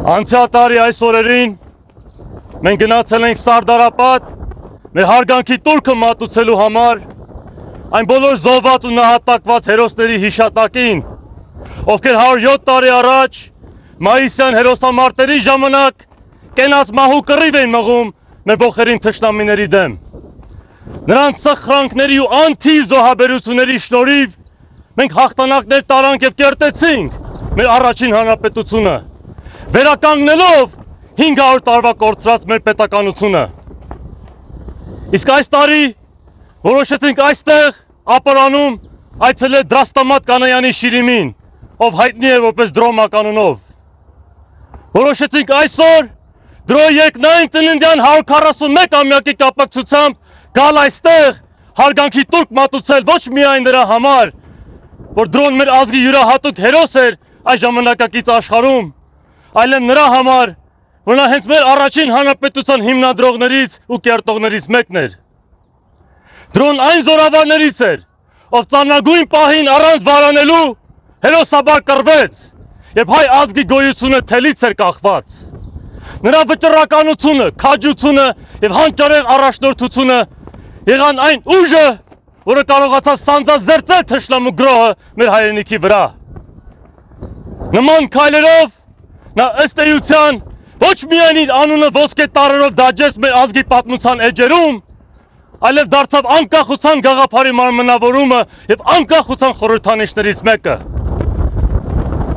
Անցյալ տարի այս օրերին մենք գնացել ենք Սարդարապատ մեր հարգանքի տուրքը մատուցելու համար այն բոլոր զոհված ու նահատակված հերոսների հիշատակին, ովքեր 107 տարի առաջ մայիսյան հերոսամարտերի ժամանակ կենաց մահու կռիվ էին մղում մեր ողերին թշնամիների դեմ։ Նրանց սխրանքների ու անթիվ զոհաբերությունների շնորհիվ մենք հաղթանակներ տարանք եւ կերտեցինք մեր առաջին հանրապետությունը, վերականգնելով 500 տարվա կորցրած մեր պետականությունը։ Իսկ այս տարի որոշեցինք այստեղ ապարանում այցելել Դրաստամատ Կանայանի Շիրիմին, ով հայտնի է որպես Դրոմականունով։ Որոշեցինք այսօր Դրոյի երկնային ծննդյան 141-ամյակի կապակցությամբ գալ այստեղ հարգանքի տուրք մատուցել ոչ միայն նրա համար, որ Դրոն մեր ազգի յուրահատուկ հերոս էր այս ժամանակակից աշխարհում, այլև նրա համար, որ նա հենց մեր առաջին հանրապետության հիմնադրողներից ու կերտողներից մեկն էր։ Դրոն այն զորավարներից էր, ով ծանրագույն պահին առանց վարանելու հերոսաբար կռվեց, երբ հայ ազգի գոյությունը թելից էր կախված։ Նրա վճռականությունը, քաջությունը եւ հանճարեղ առաջնորդությունը եղան այն ուժը, որը կարողացավ սանձազերծել թշնամու գրոհը մեր հայրենիքի վրա։ Նման քայլերով նա ըստ էության ոչ միայն իր անունը ոսկե տառերով դաջեց մեր ազգի պատմության էջերում, այլև դարձավ անկախության գաղափարի մարմնավորումը եւ անկախության խորհրդանիշներից մեկը։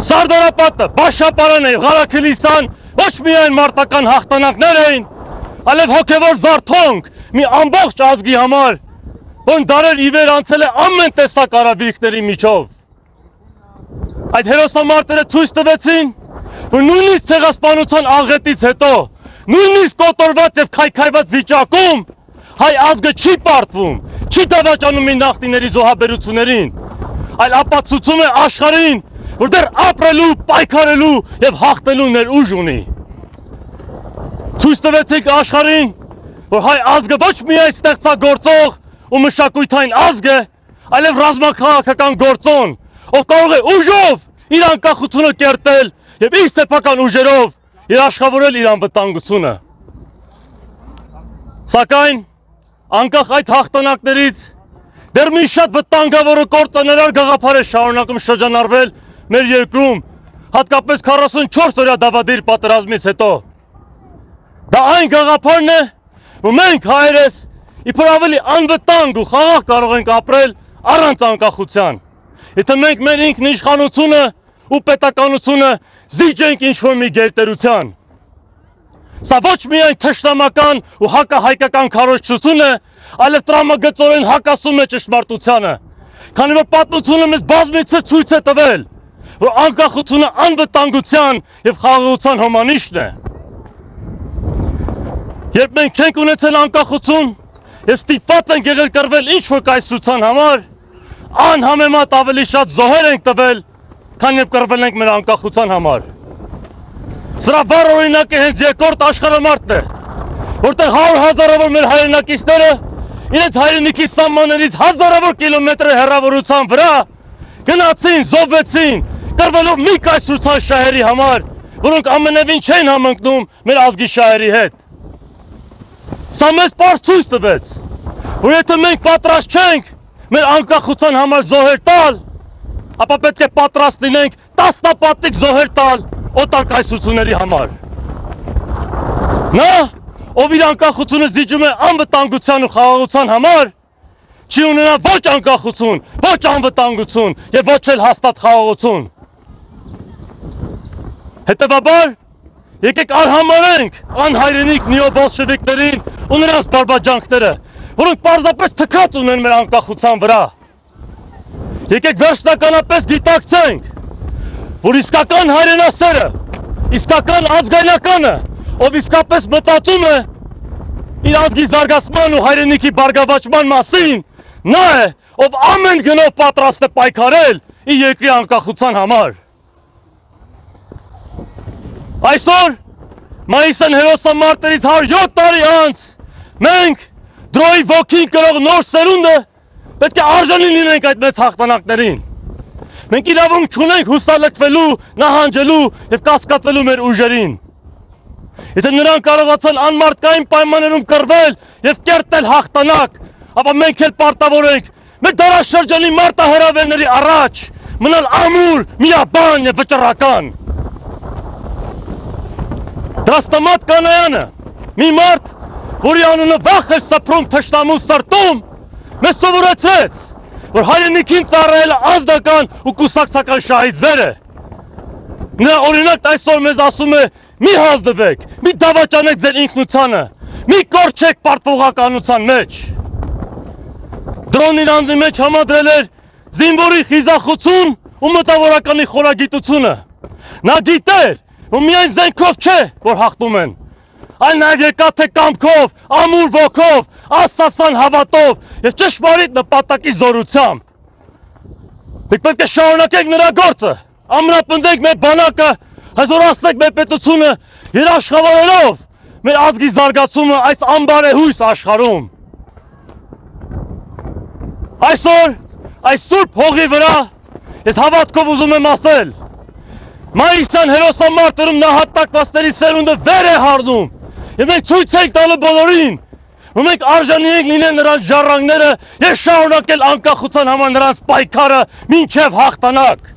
Սարդարապատը, Բաշապարանը եւ Ղարաքիլիսան ոչ միայն մարտական հաղթանակներ էին, այլև հոգևոր զարթոնք մի ամբողջ ազգի համար, որն դարեր ի վեր անցել է ամեն տեսակ արավիրքների միջով։ Այդ հերոսամարտերը ցույց տվեցին, որ նույնիսկ ցեղասպանության աղետից հետո, նույնիսկ կոտորված եւ քայքայված վիճակում հայ ազգը չի պարտվում, չի դավաճանում իր նախնիների զոհաբերություններին, այլ ապացուցում է աշխարհին, որ դեռ ապրելու, պայքարելու եւ հաղթելու ներուժ ունի։ Ցույց տվեցինք աշխարհին, որ հայ ազգը ոչ միայն ստեղծագործող ու մշակութային ազգ է, այլև ռազմաքաղաքական գործոն, ով կարող է ուժով իր անկախությունը կերտել եւ իր սեփական ուժերով երաշխավորել իր անվտանգությունը։ Սակայն անկախ այդ հաղթանակներից դեռ մի շատ վտանգավոր ու կործանարար գաղափար է շարունակում շրջանառվել մեր երկրում, հատկապես 44-օրյա դավադիր պատերազմից հետո։ Դա այն գաղափարն է, որ մենք հայերս իբր ավելի անվտանգ ու խաղաղ կարող ենք ապրել առանց անկախության, եթե մենք մեր ինքնիշխանությունը ու պետականությունը զիջենք ինչ-որ մի գերտերության։ Սա ոչ միայն թշնամական ու հակահայկական քարոզչություն է, այլև տրամագծորեն հակասում է ճշմարտությանը, քանի որ պատմությունը մեզ բազմիցս ցույց է տվել, որ անկախությունը անվտանգության եւ խաղաղության հոմանիշն է։ Երբ մենք չենք ունեցել անկախություն եւ ստիպված ենք եղել կռվել ինչ-որ կայսրության համար, անհամեմատ ավելի շատ զոհեր ենք տվել, քան երբ կռվել ենք մեր անկախության համար։ Սրա վառ օրինակը հենց երկրորդ աշխարհամարտն է, որտեղ 100,000-ավոր մեր հայրենակիցները իրենց հայրենիքի սահմաններից հազարավոր կիլոմետր հեռավորության վրա գնացին, զոհվեցին, կռվելով մի կայսրության շահերի համար, որոնք ամենևին չեն համընկնում մեր ազգի շահերի հետ։ Սա մեզ պարզ ցույց տվեց, որ եթե մենք պատրաստ չենք մեր անկախության համար զոհեր տալ, ապա պետք է պատրաստ լինենք տասնապատիկ զոհեր տալ օտար կայսրությունների համար։ Նա, ով իր անկախությունը զիջում է անվտանգության ու խաղաղության համար, չի ունենա ոչ անկախություն, ոչ անվտանգություն եւ ոչ էլ հաստատ խաղաղություն։ Հետևաբար, եկեք արհամարենք անհայրենիք նեոբոլշևիկներին ու նրանց բարբաջանքները, որոնք պարզապես թքած ունեն մեր անկախության վրա։ Եկեք վերջնականապես գիտակցենք, որ իսկական հայրենասերը, իսկական ազգայնականը, ով իսկապես մտածում է իր ազգի զարգացման ու հայրենիքի բարգավաճման մասին, նա է, ով ամեն գնով պատրաստ է պայքարել իր երկրի անկախության համար։ Այսօր, մայիսյան հերոսամարտերից 107 տարի անց, մենք Դրոյի ոգին կրող նոր սերունդը պետք է արժանի լինենք այդ մեծ հաղթանակներին։ Մենք իրավունք չունենք հուսալքվելու, նահանջելու և կասկածելու մեր ուժերին։ Եթե նրանք կարողացան անմարդկային պայմաններում կռվել և կերտել հաղթանակ, ապա մենք էլ պարտավոր ենք մեր դարաշրջանի մարտահրավերների առաջ մնալ ամուր, միաբան և վճռական։ Դրաստամատ Կանայանը, մի մարդ, որի անունը վախ էր սփռում թշնամու սրտում, մեզ սովորեցրեց, որ հայրենիքին ծառայելը ազնական ու կուսակցական շահիձվեր է։ Նրա օրինակն այսօր մեզ ասում է՝ մի հանձնվեք, մի դավաճանեք ձեր ինքնությանը, մի կորչեք պարտվողականության մեջ։ Դրոնին անձի մեջ համադրել էր զինվորի խիզախություն ու մտավորականի խորագիտությունը։ Նա գիտեր, որ միայն զենքով չէ, որ հաղթում են, այլ նաև եկա թե կամքով, ամուր ոգով, ասասան հավատով և ճշմարիտ նպատակի զորությամբ։ Մենք պետք է շարունակենք նրա գործը, ամրապնդենք մեր բանակը, հզորացնենք մեր պետությունը, երաշխավորելով մեր ազգի զարգացումը այս անբարեհույս աշխարհում։ Այսօր, այս սուրբ հողի վրա ես հավատքով ուզում եմ ասել, մայիսյան հերոսամարտերում նահատակվածների սերունդը վեր է հառնում, և մենք ցույց ենք տալու բոլորին, որ մենք արժանի ենք լինել նրանց ժառանգները և շարունակել անկախության համար նրանց պայքարը մինչև հաղթանակ։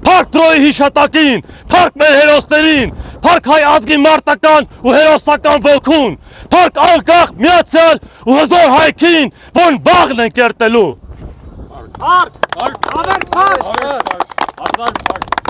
Փառք Տրոյի հիշատակին, փառք մեր հերոսներին, փառք հայ ազգի մարտական ու հերոսական ոգուն, փառք անկախ, միացյալ ու հզոր հայքին, որն վաղն են կերտելու։ Փառք, փառք, փառք, փառք, փառք, փառք, փառք,